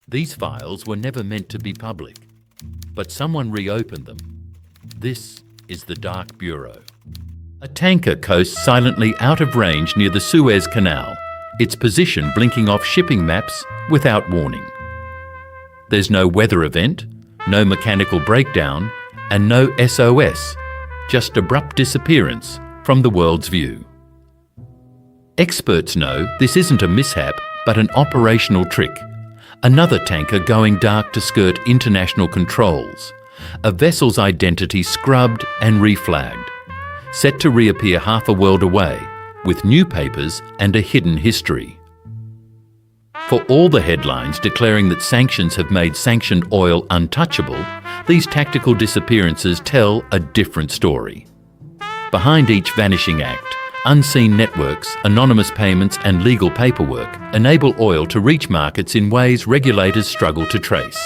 These files were never meant to be public, but someone reopened them. This is the Dark Bureau. A tanker coasts silently out of range near the Suez Canal, its position blinking off shipping maps without warning. There's no weather event, no mechanical breakdown, and no SOS, just abrupt disappearance from the world's view. Experts know this isn't a mishap, but an operational trick. Another tanker going dark to skirt international controls. A vessel's identity scrubbed and reflagged. Set to reappear half a world away, with new papers and a hidden history. For all the headlines declaring that sanctions have made sanctioned oil untouchable, these tactical disappearances tell a different story. Behind each vanishing act, unseen networks, anonymous payments and legal paperwork enable oil to reach markets in ways regulators struggle to trace.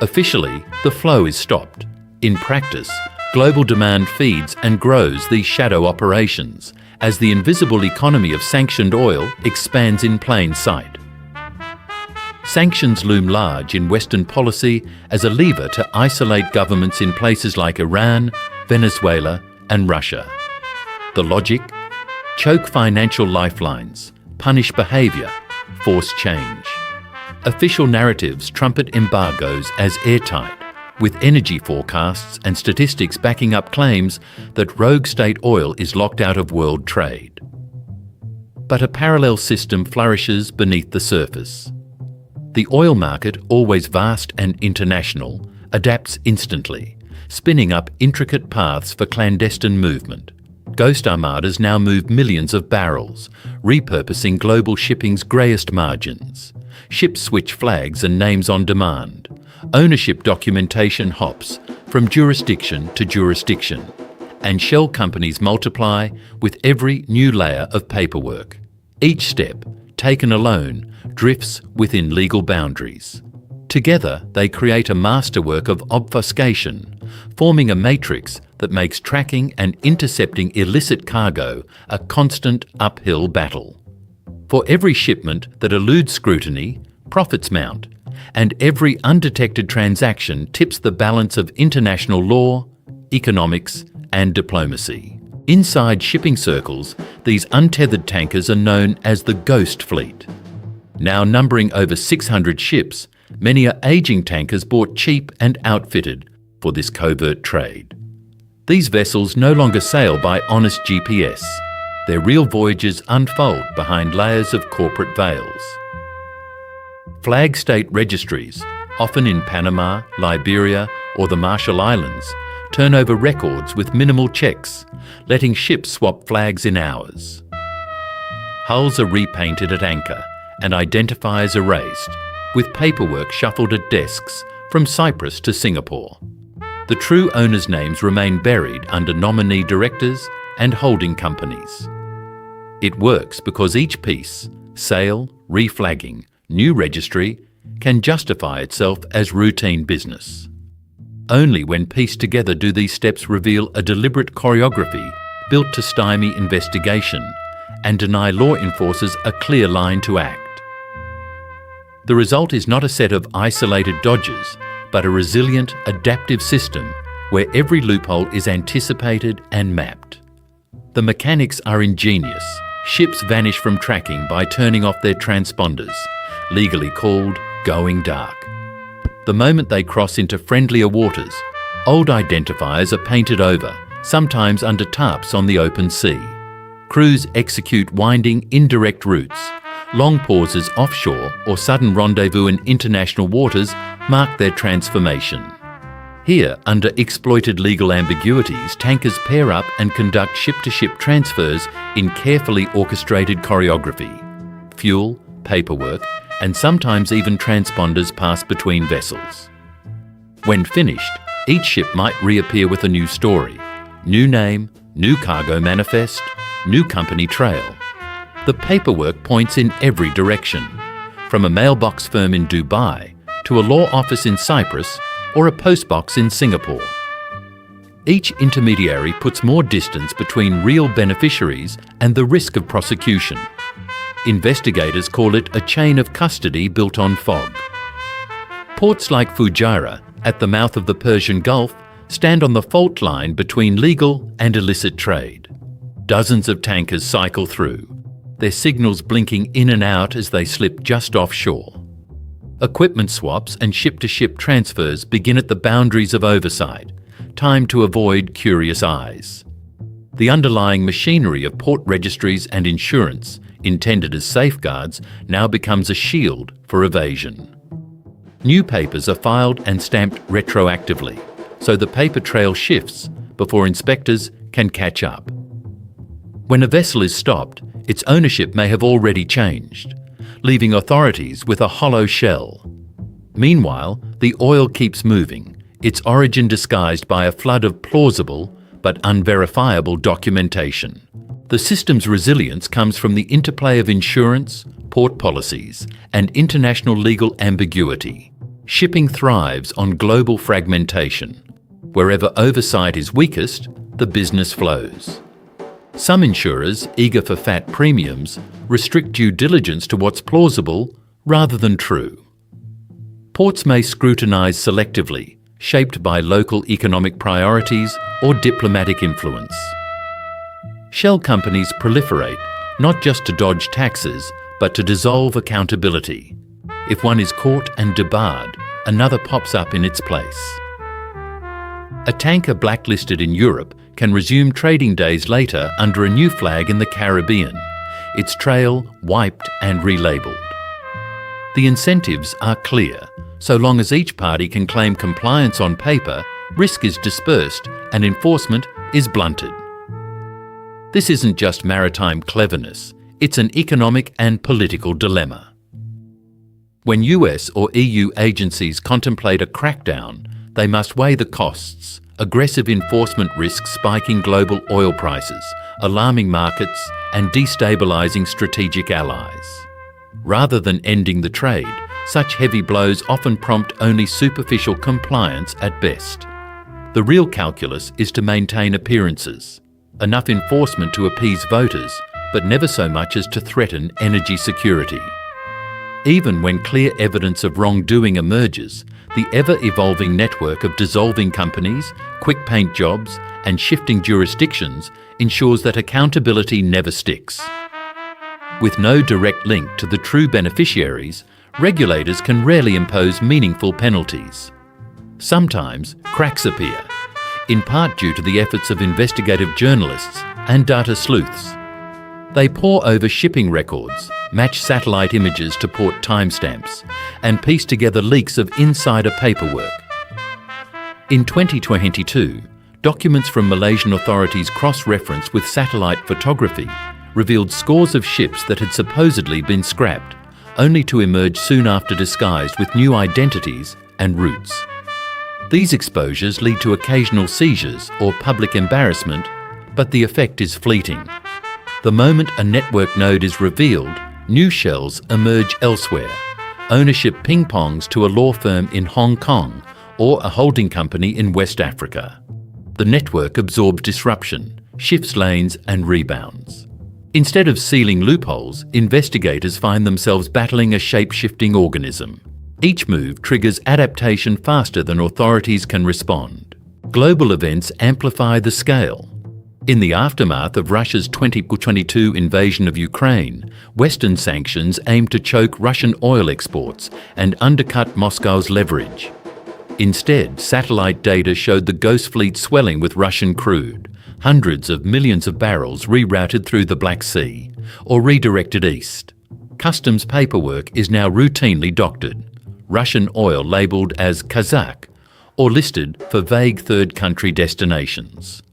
Officially, the flow is stopped. In practice, global demand feeds and grows these shadow operations as the invisible economy of sanctioned oil expands in plain sight. Sanctions loom large in Western policy as a lever to isolate governments in places like Iran, Venezuela and Russia. The logic? Choke financial lifelines, punish behaviour, force change. Official narratives trumpet embargoes as airtight, with energy forecasts and statistics backing up claims that rogue state oil is locked out of world trade. But a parallel system flourishes beneath the surface. The oil market, always vast and international, adapts instantly, spinning up intricate paths for clandestine movement. Ghost armadas now move millions of barrels, repurposing global shipping's greyest margins. Ships switch flags and names on demand. Ownership documentation hops from jurisdiction to jurisdiction, and shell companies multiply with every new layer of paperwork. Each step, taken alone, drifts within legal boundaries. Together, they create a masterwork of obfuscation, forming a matrix that makes tracking and intercepting illicit cargo a constant uphill battle. For every shipment that eludes scrutiny, profits mount, and every undetected transaction tips the balance of international law, economics, and diplomacy. Inside shipping circles, these untethered tankers are known as the Ghost Fleet. Now numbering over 600 ships, many are aging tankers bought cheap and outfitted for this covert trade. These vessels no longer sail by honest GPS. Their real voyages unfold behind layers of corporate veils. Flag state registries, often in Panama, Liberia, or the Marshall Islands, turn over records with minimal checks, letting ships swap flags in hours. Hulls are repainted at anchor and identifiers erased, with paperwork shuffled at desks from Cyprus to Singapore. The true owners' names remain buried under nominee directors and holding companies. It works because each piece, sale, reflagging, new registry, can justify itself as routine business. Only when pieced together do these steps reveal a deliberate choreography built to stymie investigation and deny law enforcers a clear line to act. The result is not a set of isolated dodges, but a resilient, adaptive system where every loophole is anticipated and mapped. The mechanics are ingenious. Ships vanish from tracking by turning off their transponders, legally called going dark. The moment they cross into friendlier waters, old identifiers are painted over, sometimes under tarps on the open sea. Crews execute winding, indirect routes. Long pauses offshore or sudden rendezvous in international waters mark their transformation. Here, under exploited legal ambiguities, tankers pair up and conduct ship-to-ship transfers in carefully orchestrated choreography. Fuel, paperwork, and sometimes even transponders pass between vessels. When finished, each ship might reappear with a new story, new name, new cargo manifest, new company trail. The paperwork points in every direction, from a mailbox firm in Dubai to a law office in Cyprus or a postbox in Singapore. Each intermediary puts more distance between real beneficiaries and the risk of prosecution. Investigators call it a chain of custody built on fog. Ports like Fujairah, at the mouth of the Persian Gulf, stand on the fault line between legal and illicit trade. Dozens of tankers cycle through, their signals blinking in and out as they slip just offshore. Equipment swaps and ship-to-ship transfers begin at the boundaries of oversight, time to avoid curious eyes. The underlying machinery of port registries and insurance, intended as safeguards, now becomes a shield for evasion. New papers are filed and stamped retroactively, so the paper trail shifts before inspectors can catch up. When a vessel is stopped, its ownership may have already changed, leaving authorities with a hollow shell. Meanwhile, the oil keeps moving, its origin disguised by a flood of plausible but unverifiable documentation. The system's resilience comes from the interplay of insurance, port policies, and international legal ambiguity. Shipping thrives on global fragmentation. Wherever oversight is weakest, the business flows. Some insurers, eager for fat premiums, restrict due diligence to what's plausible rather than true. Ports may scrutinise selectively, shaped by local economic priorities or diplomatic influence. Shell companies proliferate, not just to dodge taxes, but to dissolve accountability. If one is caught and debarred, another pops up in its place. A tanker blacklisted in Europe can resume trading days later under a new flag in the Caribbean, its trail wiped and relabelled. The incentives are clear. So long as each party can claim compliance on paper, risk is dispersed and enforcement is blunted. This isn't just maritime cleverness, it's an economic and political dilemma. When US or EU agencies contemplate a crackdown, they must weigh the costs, aggressive enforcement risks spiking global oil prices, alarming markets, and destabilising strategic allies. Rather than ending the trade, such heavy blows often prompt only superficial compliance at best. The real calculus is to maintain appearances, enough enforcement to appease voters, but never so much as to threaten energy security. Even when clear evidence of wrongdoing emerges, the ever-evolving network of dissolving companies, quick paint jobs, and shifting jurisdictions ensures that accountability never sticks. With no direct link to the true beneficiaries, regulators can rarely impose meaningful penalties. Sometimes cracks appear, in part due to the efforts of investigative journalists and data sleuths. They pore over shipping records, match satellite images to port timestamps, and piece together leaks of insider paperwork. In 2022, documents from Malaysian authorities cross-referenced with satellite photography revealed scores of ships that had supposedly been scrapped, only to emerge soon after disguised with new identities and routes. These exposures lead to occasional seizures or public embarrassment, but the effect is fleeting. The moment a network node is revealed, new shells emerge elsewhere. Ownership ping-pongs to a law firm in Hong Kong or a holding company in West Africa. The network absorbs disruption, shifts lanes and rebounds. Instead of sealing loopholes, investigators find themselves battling a shape-shifting organism. Each move triggers adaptation faster than authorities can respond. Global events amplify the scale. In the aftermath of Russia's 2022 invasion of Ukraine, Western sanctions aimed to choke Russian oil exports and undercut Moscow's leverage. Instead, satellite data showed the Ghost Fleet swelling with Russian crude, hundreds of millions of barrels rerouted through the Black Sea or redirected east. Customs paperwork is now routinely doctored, Russian oil labelled as Kazakh or listed for vague third country destinations.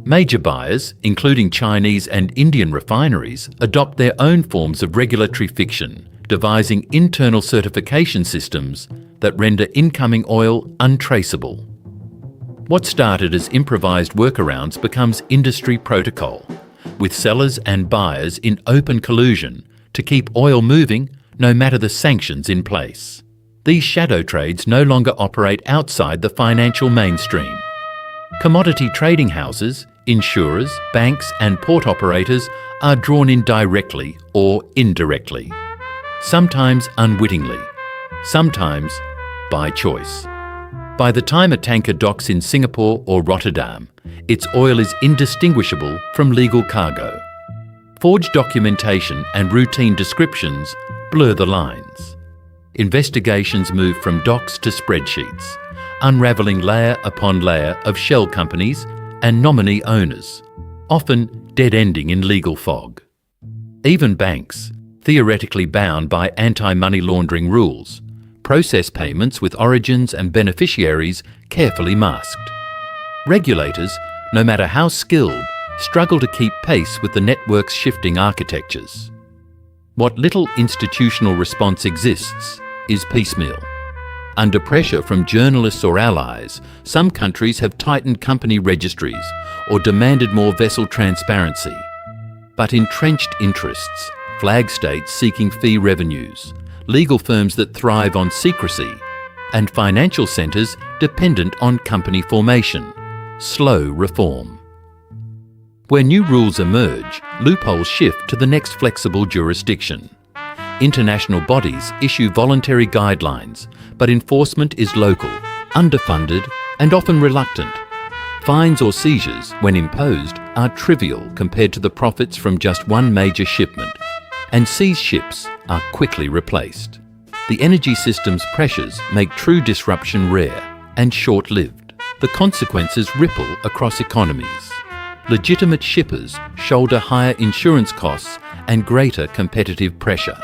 Major buyers, including Chinese and Indian refineries, adopt their own forms of regulatory fiction, devising internal certification systems that render incoming oil untraceable. What started as improvised workarounds becomes industry protocol, with sellers and buyers in open collusion to keep oil moving no matter the sanctions in place. These shadow trades no longer operate outside the financial mainstream. Commodity trading houses, insurers, banks and port operators are drawn in directly or indirectly. Sometimes unwittingly, sometimes by choice. By the time a tanker docks in Singapore or Rotterdam, its oil is indistinguishable from legal cargo. Forged documentation and routine descriptions blur the lines. Investigations move from docs to spreadsheets, unravelling layer upon layer of shell companies and nominee owners, often dead-ending in legal fog. Even banks, theoretically bound by anti-money laundering rules, process payments with origins and beneficiaries carefully masked. Regulators, no matter how skilled, struggle to keep pace with the network's shifting architectures. What little institutional response exists is piecemeal. Under pressure from journalists or allies, some countries have tightened company registries or demanded more vessel transparency. But entrenched interests, flag states seeking fee revenues, legal firms that thrive on secrecy, and financial centres dependent on company formation, slow reform. Where new rules emerge, loopholes shift to the next flexible jurisdiction. International bodies issue voluntary guidelines, but enforcement is local, underfunded, and often reluctant. Fines or seizures, when imposed, are trivial compared to the profits from just one major shipment, and seized ships are quickly replaced. The energy system's pressures make true disruption rare and short-lived. The consequences ripple across economies. Legitimate shippers shoulder higher insurance costs and greater competitive pressure,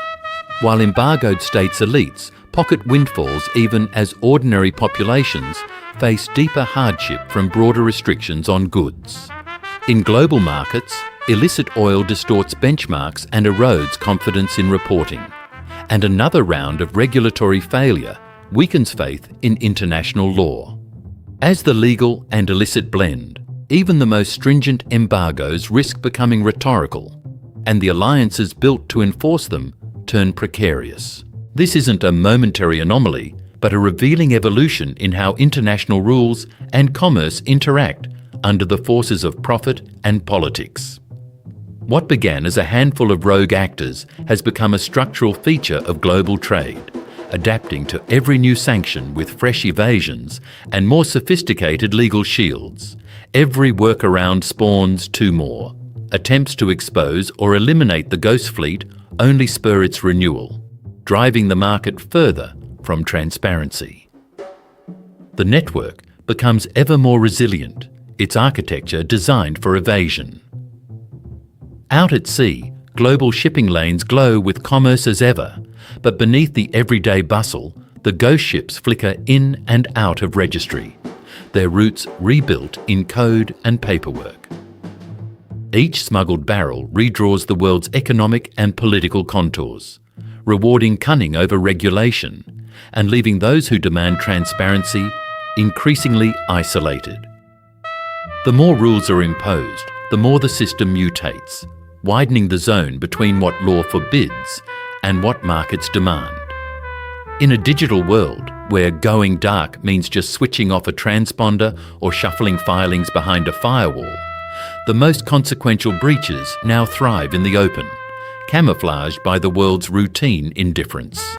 while embargoed states' elites pocket windfalls even as ordinary populations face deeper hardship from broader restrictions on goods. In global markets, illicit oil distorts benchmarks and erodes confidence in reporting, and another round of regulatory failure weakens faith in international law. As the legal and illicit blend, even the most stringent embargoes risk becoming rhetorical, and the alliances built to enforce them turn precarious. This isn't a momentary anomaly, but a revealing evolution in how international rules and commerce interact under the forces of profit and politics. What began as a handful of rogue actors has become a structural feature of global trade, adapting to every new sanction with fresh evasions and more sophisticated legal shields. Every workaround spawns two more. Attempts to expose or eliminate the ghost fleet only spur its renewal, driving the market further from transparency. The network becomes ever more resilient, its architecture designed for evasion. Out at sea, global shipping lanes glow with commerce as ever, but beneath the everyday bustle, the ghost ships flicker in and out of registry, their routes rebuilt in code and paperwork. Each smuggled barrel redraws the world's economic and political contours, rewarding cunning over regulation and leaving those who demand transparency increasingly isolated. The more rules are imposed, the more the system mutates, widening the zone between what law forbids and what markets demand. In a digital world where going dark means just switching off a transponder or shuffling filings behind a firewall, the most consequential breaches now thrive in the open, camouflaged by the world's routine indifference.